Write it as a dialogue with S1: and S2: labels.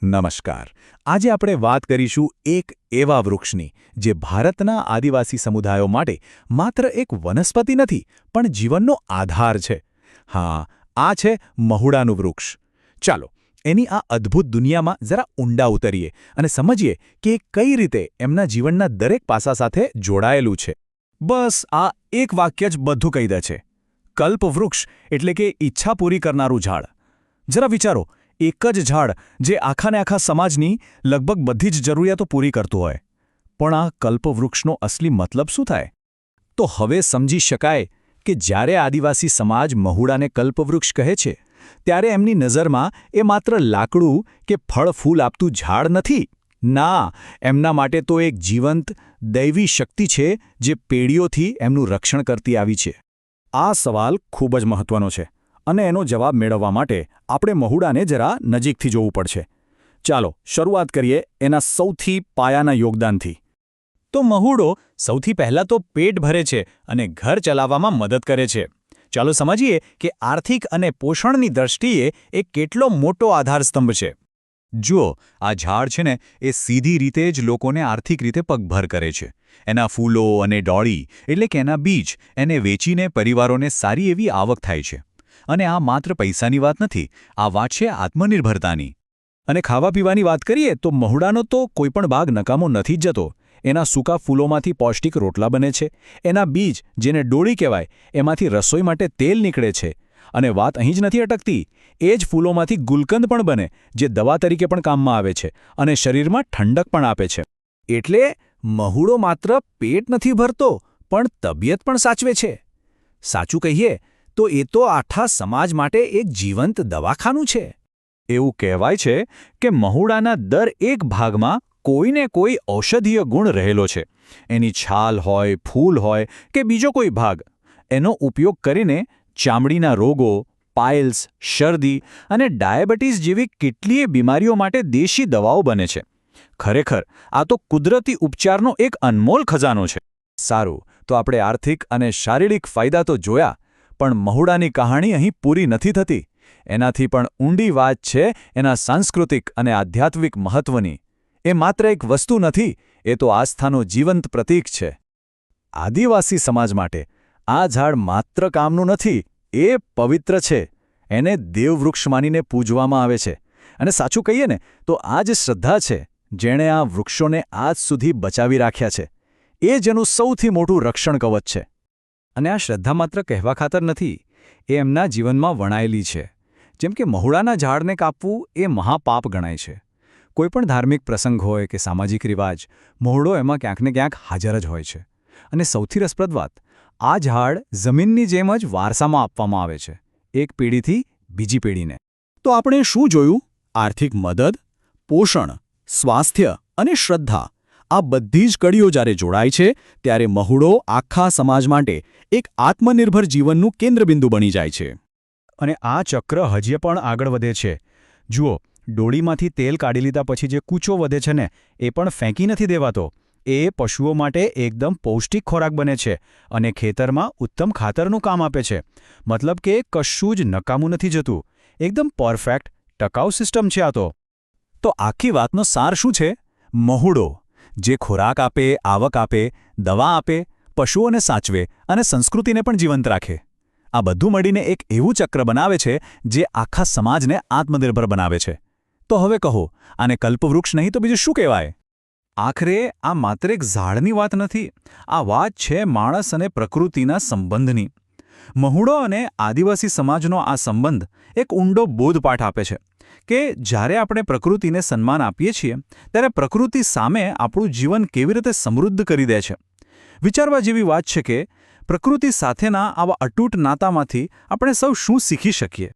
S1: નમસ્કાર. આજે આપણે વાત કરીશું એક એવા વૃક્ષની જે ભારતના આદિવાસી સમુદાયો માટે માત્ર એક વનસ્પતિ નથી પણ જીવનનો આધાર છે. હા, આ છે મહુડાનું વૃક્ષ. ચાલો એની આ અદ્ભુત દુનિયામાં જરા ઊંડા ઉતરીએ અને સમજીએ કે એ કઈ રીતે એમના જીવનના દરેક પાસા સાથે જોડાયેલું છે.
S2: બસ આ એક વાક્ય જ બધું કહી દે છે. કલ્પવૃક્ષ એટલે કે ઈચ્છા પૂરી કરનારું ઝાડ. જરા વિચારો, એક જ ઝાડ જે આખાને આખા સમાજની લગભગ બધી જ જરૂરિયાતો પૂરી કરતું હોય. પણ આ કલ્પવૃક્ષનો અસલી મતલબ શું થાય? તો હવે સમજી શકાય કે જ્યારે આદિવાસી સમાજ મહુડાને કલ્પવૃક્ષ કહે છે ત્યારે એમની નજરમાં એ માત્ર લાકડું કે ફળ ફૂલ આપતું ઝાડ નથી. ના, એમના માટે તો એક જીવંત, દૈવી શક્તિ છે જે પેઢીઓથી એમનું રક્ષણ કરતી આવી છે. આ સવાલ ખૂબ જ મહત્વનો છે અને એનો જવાબ મેળવવા માટે આપણે મહુડાને જરા નજીકથી જોવું પડશે. ચાલો શરૂઆત કરીએ એના સૌથી પાયાના યોગદાનથી. તો મહુડો સૌથી પહેલાં તો પેટ ભરે છે અને ઘર ચલાવવામાં મદદ કરે છે. ચાલો સમજીએ કે આર્થિક અને પોષણની દ્રષ્ટિએ એ કેટલો મોટો આધારસ્તંભ છે. જુઓ, આ ઝાડ છે ને એ સીધી રીતે જ લોકોને આર્થિક રીતે પગભર કરે છે. એના ફૂલો અને ડોળી એટલે કે એના બીજ એને વેચીને પરિવારોને સારી એવી આવક થાય છે. અને આ માત્ર પૈસાની વાત નથી, આ વાત છે આત્મનિર્ભરતાની. અને ખાવા પીવાની વાત કરીએ તો મહુડાનો તો કોઈપણ ભાગ નકામો નથી જ જતો. એના સૂકા ફૂલોમાંથી પૌષ્ટિક રોટલા બને છે. એના બીજ, જેને ડોળી કહેવાય, એમાંથી રસોઈ માટે તેલ નીકળે છે. અને વાત અહીં જ નથી અટકતી. એ જ ફૂલોમાંથી ગુલકંદ પણ બને, જે દવા તરીકે પણ કામમાં આવે છે અને શરીરમાં ઠંડક પણ આપે છે. એટલે મહુડો માત્ર પેટ નથી ભરતો, પણ તબિયત પણ સાચવે છે. સાચું કહીએ તો એ તો આખા સમાજ માટે એક જીવંત દવાખાનું છે. એવું કહેવાય છે કે મહુડાના દર એક ભાગમાં કોઈને કોઈ ઔષધીય ગુણ રહેલો છે. એની છાલ હોય, ફૂલ હોય કે બીજો કોઈ ભાગ, એનો ઉપયોગ કરીને ચામડીના રોગો, પાઇલ્સ, શરદી અને ડાયાબિટીસ જેવી કેટલીય બીમારીઓ માટે દેશી દવાઓ બને છે. ખરેખર આ તો કુદરતી ઉપચારનો એક અનમોલ ખજાનો છે. સારું, તો આપણે આર્થિક અને શારીરિક ફાયદા તો જોયા, પણ મહુડાની કહાણી અહીં પૂરી નથી થતી. એનાથી પણ ઊંડી વાત છે એના સાંસ્કૃતિક અને આધ્યાત્મિક મહત્વની. એ માત્ર એક વસ્તુ નથી, એ તો આસ્થાનો જીવંત પ્રતીક છે. આદિવાસી સમાજ માટે આ ઝાડ માત્ર કામનું નથી, એ પવિત્ર છે. એને દેવવૃક્ષ માનીને પૂજવામાં આવે છે. અને સાચું કહીએ ને તો આ જ શ્રદ્ધા છે જેણે આ વૃક્ષોને આજ સુધી બચાવી રાખ્યા છે. એ જ એનું સૌથી મોટું રક્ષણ કવચ છે. અને આ શ્રદ્ધા માત્ર કહેવા ખાતર નથી, એ એમના જીવનમાં વણાયેલી છે. જેમ કે મહુડાના ઝાડને કાપવું એ મહાપાપ ગણાય છે. કોઈપણ ધાર્મિક પ્રસંગ હોય કે સામાજિક રિવાજ, મહુડો એમાં ક્યાંક ને ક્યાંક હાજર જ હોય છે. અને સૌથી રસપ્રદ વાત, આ ઝાડ જમીનની જેમ જ વારસામાં આપવામાં આવે છે, એક પેઢીથી બીજી પેઢીને. તો આપણે શું જોયું? આર્થિક મદદ, પોષણ, સ્વાસ્થ્ય અને શ્રદ્ધા, આ બધી જ કડીઓ જ્યારે જોડાય છે ત્યારે મહુડો આખા સમાજ માટે એક આત્મનિર્ભર જીવનનું કેન્દ્રબિંદુ બની જાય છે. અને આ ચક્ર હજી પણ આગળ વધે છે. જુઓ, ડોળીમાંથી તેલ કાઢી લીધા પછી જે કૂચો વધે છે ને, એ પણ ફેંકી નથી દેવાતો. એ પશુઓ માટે એકદમ પૌષ્ટિક ખોરાક બને છે અને ખેતરમાં ઉત્તમ ખાતરનું કામ આપે છે. મતલબ કે કશું જ નકામું નથી જતું. એકદમ પરફેક્ટ, ટકાઉ સિસ્ટમ છે આ તો. તો આખી વાતનો સાર શું છે? મહુડો જે ખોરાક આપે, આવક આપે, દવા આપે, પશુઓને સાચવે અને સંસ્કૃતિને પણ જીવંત રાખે. આ બધું મળીને એક એવું ચક્ર બનાવે છે જે આખા સમાજને આત્મનિર્ભર બનાવે છે. તો હવે કહો, આને કલ્પવૃક્ષ નહીં તો બીજું શું કહેવાય? આખરે આ માત્ર એક ઝાડની વાત નથી, આ વાત છે માણસ અને પ્રકૃતિના સંબંધની. મહુડો અને આદિવાસી સમાજનો આ સંબંધ એક ઊંડો બોધપાઠ આપે છે કે જ્યારે આપણે પ્રકૃતિને સન્માન આપીએ છીએ ત્યારે પ્રકૃતિ સામે આપણું જીવન કેવી રીતે સમૃદ્ધ કરી દે છે. વિચારવા જેવી વાત છે કે પ્રકૃતિ સાથેના આવા અતૂટ નાતામાંથી આપણે સૌ શું શીખી શકીએ.